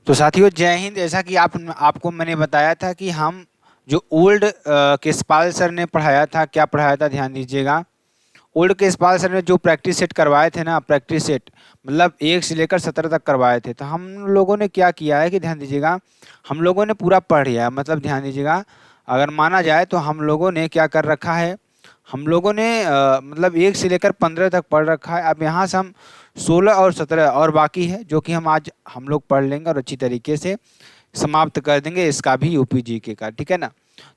तो साथियों जय हिंद। जैसा कि आपको मैंने बताया था कि हम जो ओल्ड केसपाल सर ने पढ़ाया था, क्या पढ़ाया था ध्यान दीजिएगा। ओल्ड केसपाल सर ने जो प्रैक्टिस सेट करवाए थे ना, प्रैक्टिस सेट मतलब 1 से लेकर 17 तक करवाए थे। तो हम लोगों ने क्या किया है कि ध्यान दीजिएगा, हम लोगों ने पूरा पढ़ लिया है। मतलब ध्यान दीजिएगा, अगर माना जाए तो हम लोगों ने क्या कर रखा है, हम लोगों ने मतलब 1 से लेकर 15 तक पढ़ रखा है। अब यहाँ से हम 16 और 17 और बाकी है, जो कि हम आज हम लोग पढ़ लेंगे और अच्छी तरीके से समाप्त कर देंगे इसका भी यूपी जीके का, ठीक है ना।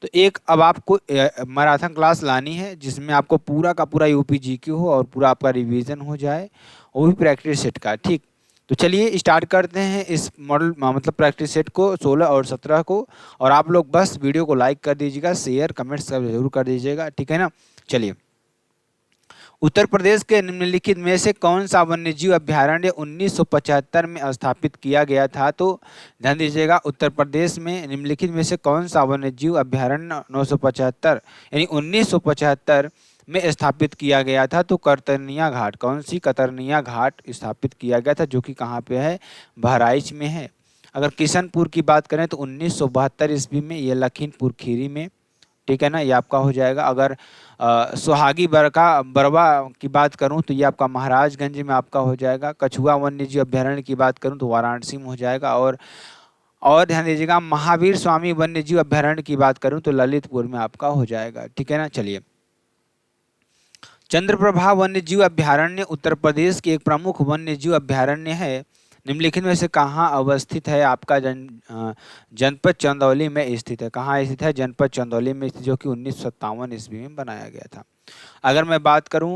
तो एक अब आपको मैराथन क्लास लानी है जिसमें आपको पूरा का पूरा यूपी जीके हो और पूरा आपका रिवीजन हो जाए, वो भी प्रैक्टिस सेट का, ठीक। तो चलिए स्टार्ट करते हैं इस मॉडल मतलब प्रैक्टिस सेट को 16 और 17 को। और आप लोग बस वीडियो को लाइक कर दीजिएगा, शेयर कमेंट सब जरूर कर दीजिएगा, ठीक है ना। चलिए, उत्तर प्रदेश के निम्नलिखित में से कौन सा वन्यजीव अभयारण्य 1975 में स्थापित किया गया था। तो ध्यान दीजिएगा, उत्तर प्रदेश में निम्नलिखित में से कौन सा वन्यजीव अभयारण्य 975 यानी 1975 में स्थापित किया गया था। तो कतरनिया घाट, कौन सी कतरनिया घाट स्थापित किया गया था, जो कि कहाँ पे है, बहराइच में है। अगर किशनपुर की बात करें तो 1972 ईस्वी में, ये लखीमपुर खीरी में, ठीक है ना, ये आपका हो जाएगा। अगर सुहागी बरवा की बात करूं तो ये आपका महाराजगंज में आपका हो जाएगा। कछुआ वन्यजीव अभयारण्य की बात करूं तो वाराणसी में हो जाएगा। और ध्यान दीजिएगा, महावीर स्वामी वन्यजीव अभयारण्य की बात करूं तो ललितपुर में आपका हो जाएगा, ठीक है ना। चलिए, चंद्रप्रभा वन्यजीव अभयारण्य उत्तर प्रदेश की एक प्रमुख वन्यजीव अभयारण्य है। निम्नलिखित में से कहाँ अवस्थित है। आपका जनपद चंदौली में स्थित है। कहाँ स्थित है, जनपद चंदौली में स्थित, जो कि 1957 ईस्वी में बनाया गया था। अगर मैं बात करूं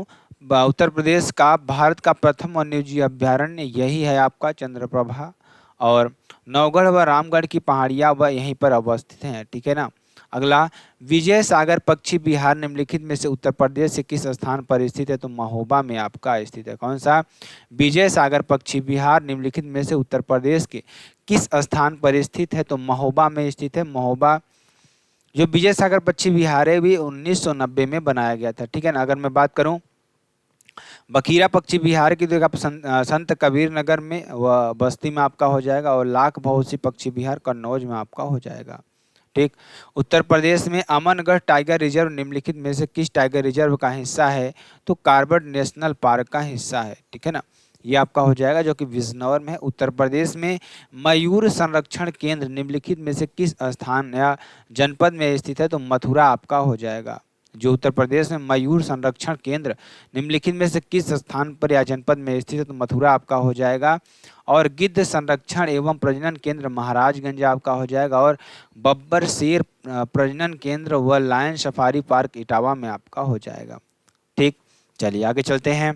उत्तर प्रदेश का भारत का प्रथम वन्यजीव अभयारण्य, यही है आपका चंद्रप्रभा। और नौगढ़ व रामगढ़ की पहाड़ियां वह यहीं पर अवस्थित हैं, ठीक है ना। अगला, विजय सागर पक्षी विहार निम्नलिखित में से उत्तर प्रदेश से किस स्थान पर स्थित है। तो महोबा में आपका स्थित है। कौन सा, विजय सागर पक्षी विहार निम्नलिखित में से उत्तर प्रदेश के किस स्थान पर स्थित है। तो महोबा में स्थित है। महोबा जो विजय सागर पक्षी विहार है भी 1990 में बनाया गया था, ठीक है ना। अगर मैं बात करूं बखीरा पक्षी विहार की, तो आप संत कबीर नगर में व बस्ती में आपका हो जाएगा। और लाख बहुसी पक्षी विहार कन्नौज में आपका हो जाएगा, ठीक। उत्तर प्रदेश में अमनगढ़ टाइगर रिजर्व निम्नलिखित में से किस टाइगर रिजर्व का हिस्सा है। तो कार्बेट नेशनल पार्क का हिस्सा है, ठीक है ना। ये आपका हो जाएगा, जो कि बिजनौर में है। उत्तर प्रदेश में मयूर संरक्षण केंद्र निम्नलिखित में से किस स्थान या जनपद में स्थित है। तो मथुरा आपका हो जाएगा। जो उत्तर प्रदेश में मयूर संरक्षण केंद्र निम्नलिखित में से किस स्थान पर या जनपद में स्थित है। तो मथुरा आपका हो जाएगा। और गिद्ध संरक्षण एवं प्रजनन केंद्र महाराजगंज आपका हो जाएगा। और बब्बर शेर प्रजनन केंद्र व लायन सफारी पार्क इटावा में आपका हो जाएगा, ठीक। चलिए आगे चलते हैं।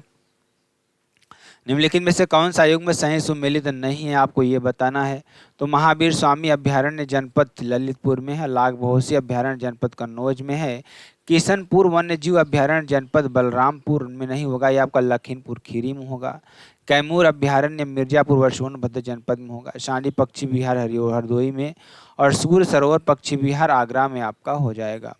निम्नलिखित में से कौन सा युग में सही सुमेलित नहीं है, आपको ये बताना है। तो महावीर स्वामी अभयारण्य जनपद ललितपुर में है। लाख बहुसी अभयारण्य जनपद कन्नौज में है। किशनपुर वन्यजीव अभयारण्य जनपद बलरामपुर में नहीं होगा, ये आपका लखीमपुर खीरी में होगा। कैमूर अभयारण्य मिर्जापुर व सोनभद्र जनपद में होगा। सांडी पक्षी विहार हरदोई में। और सूर्य सरोवर पक्षी विहार आगरा में आपका हो जाएगा,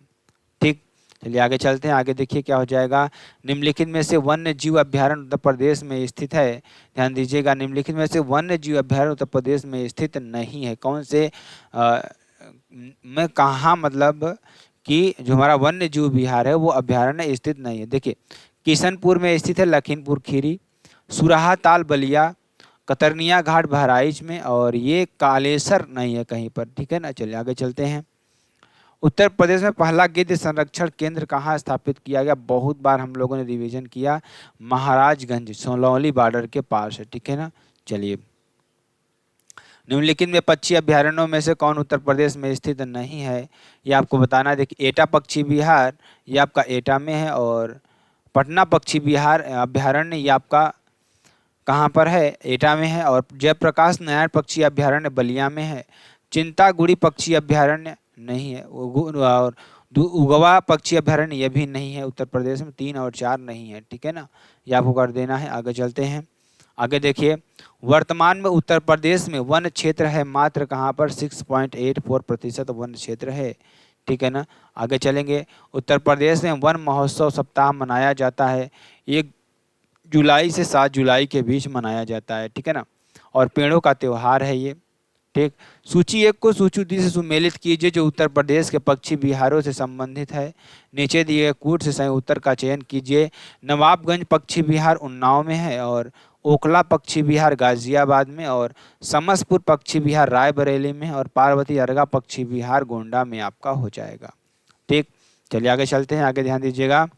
ठीक। चलिए आगे चलते हैं। आगे देखिए क्या हो जाएगा। निम्नलिखित में से वन्य जीव अभयारण्य उत्तर प्रदेश में स्थित है। ध्यान दीजिएगा, निम्नलिखित में से वन्य जीव अभयारण्य उत्तर प्रदेश में स्थित नहीं है। कौन से में कहाँ, मतलब कि जो हमारा वन्य जीव विहार है वो अभयारण्य स्थित नहीं है। देखिए, किशनपुर में स्थित है लखीमपुर खीरी, सुराहा ताल बलिया, कतरनिया घाट बहराइच में, और ये कालेसर नहीं है कहीं पर, ठीक है ना। चलिए आगे चलते हैं। उत्तर प्रदेश में पहला गिद्ध संरक्षण केंद्र कहाँ स्थापित किया गया। बहुत बार हम लोगों ने रिवीजन किया, महाराजगंज सोलौली बॉर्डर के पास है, ठीक है ना। चलिए, निम्नलिखित में पक्षी अभयारण्यों में से कौन उत्तर प्रदेश में स्थित नहीं है, ये आपको बताना है। देखिए, एटा पक्षी विहार ये आपका एटा में है। और पटना पक्षी विहार अभयारण्य ये आपका कहाँ पर है, एटा में है। और जयप्रकाश नारायण पक्षी अभयारण्य बलिया में है। चिंतागुड़ी पक्षी अभयारण्य नहीं है। और उगवा पक्षी अभयारण्य ये भी नहीं है उत्तर प्रदेश में। 3 और 4 नहीं है, ठीक है ना, ये आपको कर देना है। आगे चलते हैं। आगे देखिए, वर्तमान में उत्तर प्रदेश में वन क्षेत्र है मात्र कहाँ पर, 6.84% वन क्षेत्र है, ठीक है ना। आगे चलेंगे। उत्तर प्रदेश में वन महोत्सव सप्ताह मनाया जाता है। 1 जुलाई से 7 जुलाई के बीच मनाया जाता है, ठीक है ना। और पेड़ों का त्यौहार है ये, ठीक। सूची 1 को सूची 2 से सुमेलित कीजिए जो उत्तर प्रदेश के पक्षी विहारों से संबंधित है। नीचे दिए गए कूट से सही उत्तर का चयन कीजिए। नवाबगंज पक्षी विहार उन्नाव में है, और ओखला पक्षी विहार गाजियाबाद में, और समसपुर पक्षी विहार रायबरेली में, और पार्वती अर्गा पक्षी विहार गोंडा में आपका हो जाएगा। ठीक, चलिए आगे चलते हैं। आगे ध्यान दीजिएगा,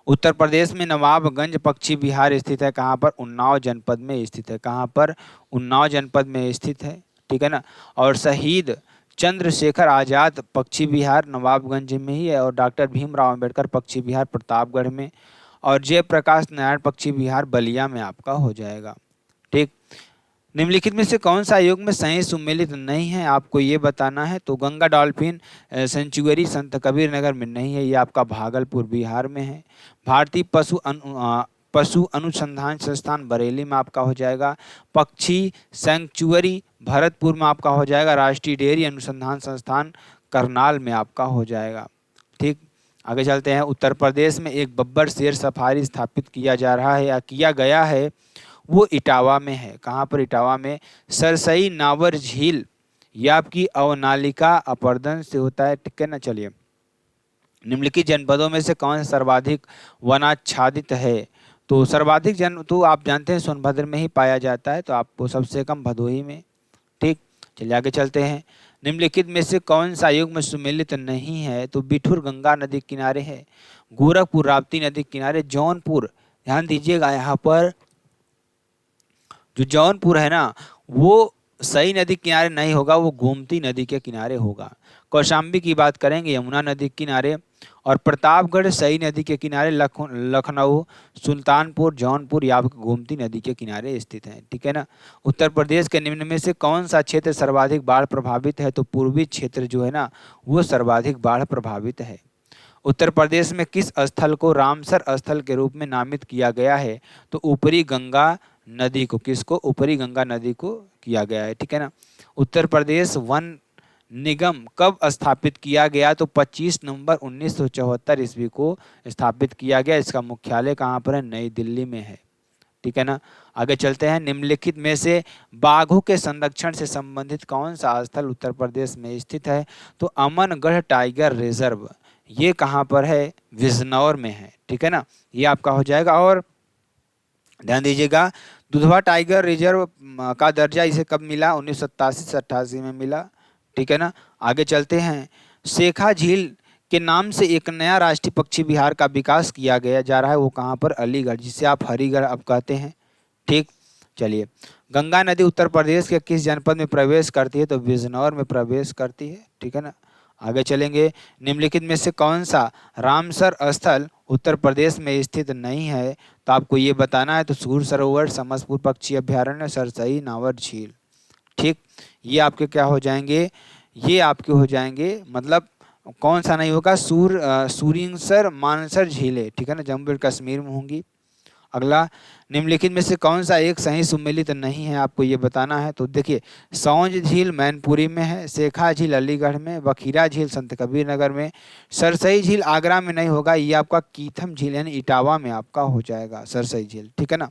उत्तर प्रदेश में नवाबगंज पक्षी विहार स्थित है कहाँ पर? उन्नाव जनपद में स्थित है। कहाँ पर? उन्नाव जनपद में स्थित है, ठीक है ना। और शहीद चंद्रशेखर आजाद पक्षी विहार नवाबगंज में ही है, और डॉक्टर भीमराव अंबेडकर पक्षी विहार प्रतापगढ़ में, और जयप्रकाश नारायण पक्षी विहार बलिया में आपका हो जाएगा। ठीक, निम्नलिखित में से कौन सा योग में सही सुमेलित नहीं है, आपको ये बताना है। तो गंगा डॉल्फिन सेंचुरी संत कबीर नगर में नहीं है, ये आपका भागलपुर बिहार में है। भारतीय पशु अनुसंधान संस्थान बरेली में आपका हो जाएगा। पक्षी सेंचुरी भरतपुर में आपका हो जाएगा। राष्ट्रीय डेयरी अनुसंधान संस्थान करनाल में आपका हो जाएगा। ठीक, आगे चलते हैं। उत्तर प्रदेश में एक बब्बर शेर सफारी स्थापित किया जा रहा है या किया गया है, वो इटावा में है। कहाँ पर? इटावा में। सरसई नावर झील ये आपकी अवनालिका अपर्दन से होता है, ठीक है ना। चलिए, निम्नलिखित जनपदों में से कौन सा सर्वाधिक वनाच्छादित है? तो सर्वाधिक जन तो आप जानते हैं सोनभद्र में ही पाया जाता है, तो आपको सबसे कम भदोही में। ठीक, चलिए आगे चलते हैं। निम्नलिखित में से कौन सा योग में सुमेलित नहीं है? तो बिठूर गंगा नदी किनारे है, गोरखपुर राप्ती नदी किनारे, जौनपुर। ध्यान दीजिएगा, यहाँ पर जो जौनपुर है ना, वो सई नदी किनारे नहीं होगा, वो गोमती नदी के किनारे होगा। कौशाम्बी की बात करेंगे यमुना नदी के किनारे, और प्रतापगढ़ सई नदी के किनारे, लखनऊ सुल्तानपुर जौनपुर या गोमती नदी के किनारे स्थित है, ठीक है ना। उत्तर प्रदेश के निम्न में से कौन सा क्षेत्र सर्वाधिक बाढ़ प्रभावित है? तो पूर्वी क्षेत्र जो है ना, वो सर्वाधिक बाढ़ प्रभावित है। उत्तर प्रदेश में किस स्थल को रामसर स्थल के रूप में नामित किया गया है? तो ऊपरी गंगा नदी को, किसको? ऊपरी गंगा नदी को किया गया है, ठीक है ना। उत्तर प्रदेश वन निगम कब स्थापित किया गया? तो 25 नवंबर 1974 ईस्वी को स्थापित किया गया। इसका मुख्यालय कहाँ पर है? नई दिल्ली में है, ठीक है ना। आगे चलते हैं। निम्नलिखित में से बाघों के संरक्षण से संबंधित कौन सा स्थल उत्तर प्रदेश में स्थित है? तो अमनगढ़ टाइगर रिजर्व, ये कहाँ पर है? बिजनौर में है, ठीक है ना। ये आपका हो जाएगा। और ध्यान दीजिएगा, दुधवा टाइगर रिजर्व का दर्जा इसे कब मिला? 1987 से 88 में मिला, ठीक है ना। आगे चलते हैं। शेखा झील के नाम से एक नया राष्ट्रीय पक्षी विहार का विकास किया गया जा रहा है, वो कहाँ पर? अलीगढ़, जिसे आप हरिगढ़ अब कहते हैं, ठीक। चलिए, गंगा नदी उत्तर प्रदेश के किस जनपद में प्रवेश करती है? तो बिजनौर में प्रवेश करती है, ठीक है ना। आगे चलेंगे। निम्नलिखित में से कौन सा रामसर स्थल उत्तर प्रदेश में स्थित नहीं है? तो आपको ये बताना है। तो सूर सरोवर, समसपुर पक्षी अभ्यारण्य, सरसई नावर झील, ठीक। ये आपके क्या हो जाएंगे? ये आपके हो जाएंगे, मतलब कौन सा नहीं होगा? सूरिंसर मानसर झीलें, ठीक है ना, जम्मू एंड कश्मीर में होंगी। अगला, निम्नलिखित में से कौन सा एक सही सुमेलित नहीं है, आपको ये बताना है। तो देखिए, सौंज झील मैनपुरी में है, शेखा झील अलीगढ़ में, बखीरा झील संत कबीर नगर में, सरसई झील आगरा में नहीं होगा, ये आपका कीथम झील यानी इटावा में आपका हो जाएगा सरसई झील, ठीक है ना।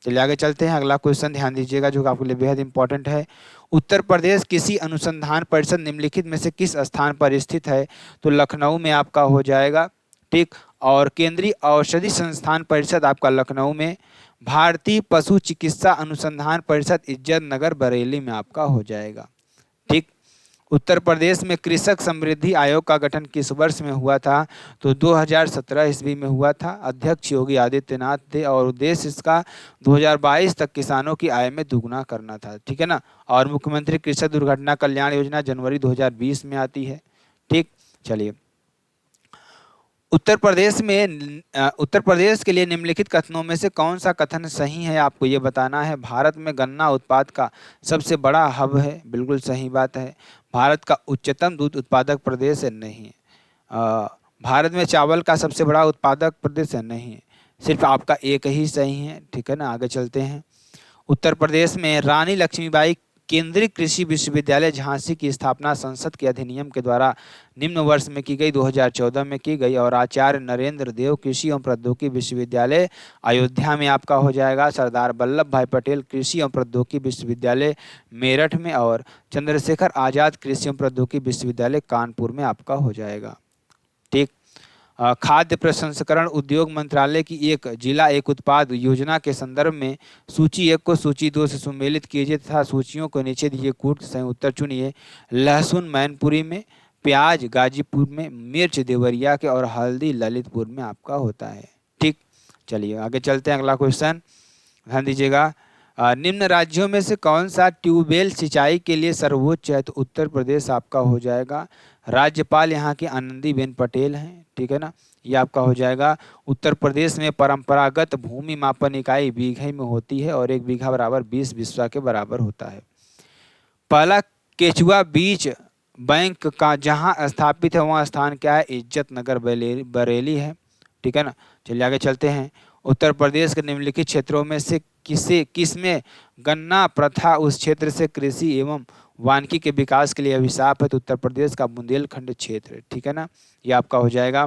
चलिए आगे चलते हैं। अगला क्वेश्चन ध्यान दीजिएगा जो आपके लिए बेहद इंपॉर्टेंट है। उत्तर प्रदेश किसी अनुसंधान परिषद निम्नलिखित में से किस स्थान पर स्थित है? तो लखनऊ में आपका हो जाएगा, ठीक। और केंद्रीय औषधि संस्थान परिषद आपका लखनऊ में, भारतीय पशु चिकित्सा अनुसंधान परिषद इज्जत नगर बरेली में आपका हो जाएगा, ठीक। उत्तर प्रदेश में कृषक समृद्धि आयोग का गठन किस वर्ष में हुआ था? तो 2017 ईस्वी में हुआ था। अध्यक्ष योगी आदित्यनाथ थे, और उद्देश्य इसका 2022 तक किसानों की आय में दुगुना करना था, ठीक है ना। और मुख्यमंत्री कृषक दुर्घटना कल्याण योजना जनवरी 2020 में आती है, ठीक। चलिए, उत्तर प्रदेश के लिए निम्नलिखित कथनों में से कौन सा कथन सही है, आपको ये बताना है। भारत में गन्ना उत्पाद का सबसे बड़ा हब है, बिल्कुल सही बात है। भारत का उच्चतम दूध उत्पादक प्रदेश है, नहीं है। भारत में चावल का सबसे बड़ा उत्पादक प्रदेश है, नहीं है। सिर्फ आपका एक ही सही है, ठीक है ना। आगे चलते हैं। उत्तर प्रदेश में रानी लक्ष्मीबाई केंद्रीय कृषि विश्वविद्यालय झांसी की स्थापना संसद के अधिनियम के द्वारा निम्न वर्ष में की गई, 2014 में की गई। और आचार्य नरेंद्र देव कृषि एवं प्रौद्योगिकी विश्वविद्यालय अयोध्या में आपका हो जाएगा। सरदार वल्लभ भाई पटेल कृषि एवं प्रौद्योगिकी विश्वविद्यालय मेरठ में, और चंद्रशेखर आजाद कृषि एवं प्रौद्योगिकी विश्वविद्यालय कानपुर में आपका हो जाएगा। ठीक। खाद्य प्रसंस्करण उद्योग मंत्रालय की एक जिला एक उत्पाद योजना के संदर्भ में सूची 1 को सूची 2 से सुमेलित कीजिए तथा सूचियों को नीचे दिए कूट सही उत्तर चुनिए। लहसुन मैनपुरी में, प्याज गाजीपुर में, मिर्च देवरिया के, और हल्दी ललितपुर में आपका होता है। ठीक, चलिए आगे चलते हैं। अगला क्वेश्चन ध्यान दीजिएगा। निम्न राज्यों में से कौन सा ट्यूबवेल सिंचाई के लिए सर्वोच्च है? तो उत्तर प्रदेश आपका हो जाएगा। राज्यपाल यहाँ की आनंदीबेन पटेल हैं, ठीक है ना, ये आपका हो जाएगा। उत्तर प्रदेश में परंपरागत भूमि मापन इकाई बीघे में होती है और 1 बीघा बराबर 20 बिस्सा के बराबर होता है। पहला केचुआ बीज बैंक का जहाँ स्थापित है वहाँ स्थान क्या है? इज्जत नगर बरेली है, ठीक है ना। चलिए आगे चलते हैं। उत्तर प्रदेश के निम्नलिखित क्षेत्रों में से किसमें गन्ना प्रथा उस क्षेत्र से कृषि एवं वानिकी के विकास के लिए अभिशाप है? तो उत्तर प्रदेश का बुंदेलखंड क्षेत्र, ठीक है ना, ये आपका हो जाएगा।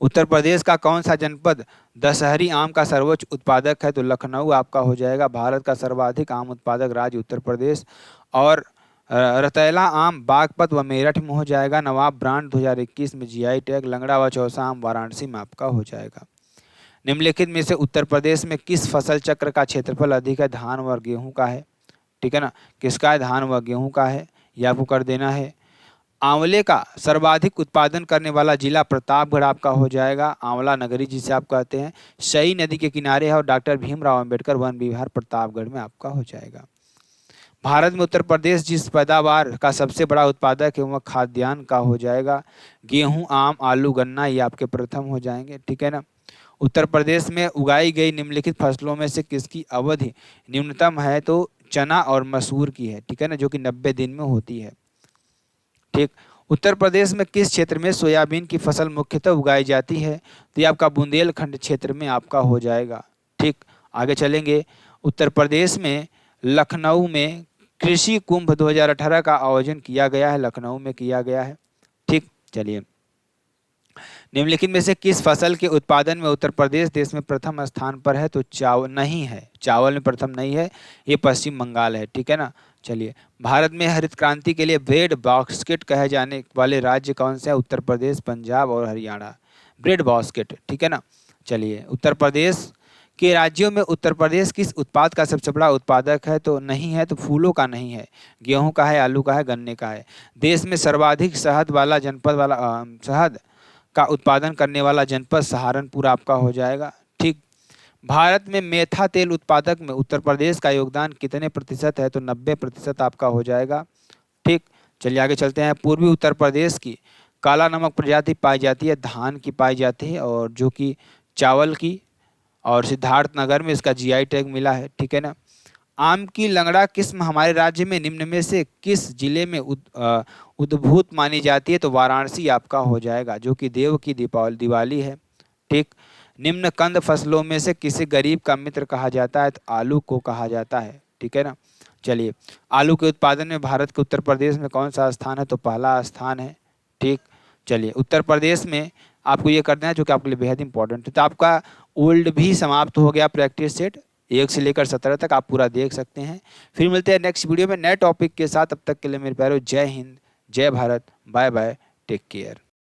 उत्तर प्रदेश का कौन सा जनपद दशहरी आम का सर्वोच्च उत्पादक है? तो लखनऊ आपका हो जाएगा। भारत का सर्वाधिक आम उत्पादक राज्य उत्तर प्रदेश, और रतैला आम बागपत व मेरठ में हो जाएगा। नवाब ब्रांड 2021 में जीआई टैग। लंगड़ा व चौसा आम वाराणसी में आपका हो जाएगा। निम्नलिखित में से उत्तर प्रदेश में किस फसल चक्र का क्षेत्रफल अधिक है? धान व गेहूं का है, ठीक है ना। किसका है? धान व गेहूं का है, ये आपको कर देना है। आंवले का सर्वाधिक उत्पादन करने वाला जिला प्रतापगढ़ आपका हो जाएगा। आंवला नगरी जिसे आप कहते हैं, सई नदी के किनारे है और डॉक्टर भीमराव अंबेडकर वन विहार प्रतापगढ़ में आपका हो जाएगा। भारत में उत्तर प्रदेश जिस पैदावार का सबसे बड़ा उत्पादक है वह खाद्यान्न का हो जाएगा। गेहूं, आम, आलू, गन्ना ये आपके प्रथम हो जाएंगे, ठीक है ना। उत्तर प्रदेश में उगाई गई निम्नलिखित फसलों में से किसकी अवधि न्यूनतम है? तो चना और मसूर की है, ठीक है ना, जो कि 90 दिन में होती है। ठीक। उत्तर प्रदेश में किस क्षेत्र में सोयाबीन की फसल मुख्यतः उगाई जाती है? तो ये आपका बुंदेलखंड क्षेत्र में आपका हो जाएगा। ठीक, आगे चलेंगे। उत्तर प्रदेश में लखनऊ में कृषि कुंभ 2018 का आयोजन किया गया है, लखनऊ में किया गया है। ठीक, चलिए। निम्नलिखित में से किस फसल के उत्पादन में उत्तर प्रदेश देश में प्रथम स्थान पर है? तो चावल नहीं है, चावल में प्रथम नहीं है, ये पश्चिम बंगाल है, ठीक है ना। चलिए, भारत में हरित क्रांति के लिए ब्रेड बास्केट कहे जाने वाले राज्य कौन से हैं? उत्तर प्रदेश, पंजाब और हरियाणा। ब्रेड बास्केट, ठीक है ना। चलिए, उत्तर प्रदेश के राज्यों में उत्तर प्रदेश किस उत्पाद का सबसे बड़ा उत्पादक है? तो नहीं है, तो फूलों का नहीं है, गेहूं का है, आलू का है, गन्ने का है। देश में सर्वाधिक शहद वाला जनपद वाला शहद का उत्पादन करने वाला जनपद सहारनपुर आपका हो जाएगा। ठीक। भारत में मेथा तेल उत्पादक में उत्तर प्रदेश का योगदान कितने प्रतिशत है? तो 90% आपका हो जाएगा। ठीक, चलिए आगे चलते हैं। पूर्वी उत्तर प्रदेश की काला नमक प्रजाति पाई जाती है, धान की पाई जाती है, और जो कि चावल की, और सिद्धार्थनगर में इसका जीआई टैग मिला है, ठीक है ना। आम की लंगड़ा किस्म हमारे राज्य में निम्न में से किस जिले में उद्भूत मानी जाती है? तो वाराणसी आपका हो जाएगा, जो कि देव की दिवाली है। ठीक। निम्न कंद फसलों में से किसे गरीब का मित्र कहा जाता है? तो आलू को कहा जाता है, ठीक है ना। चलिए, आलू के उत्पादन में भारत के उत्तर प्रदेश में कौन सा स्थान है? तो पहला स्थान है। ठीक, चलिए, उत्तर प्रदेश में आपको ये करना है जो कि आपके लिए बेहद इंपॉर्टेंट है। तो आपका ओल्ड भी समाप्त हो गया, प्रैक्टिस सेट 1 से लेकर 17 तक आप पूरा देख सकते हैं। फिर मिलते हैं नेक्स्ट वीडियो में नए टॉपिक के साथ। तब तक के लिए मेरे प्यारे जय हिंद, जय Bharat, bye bye, take care.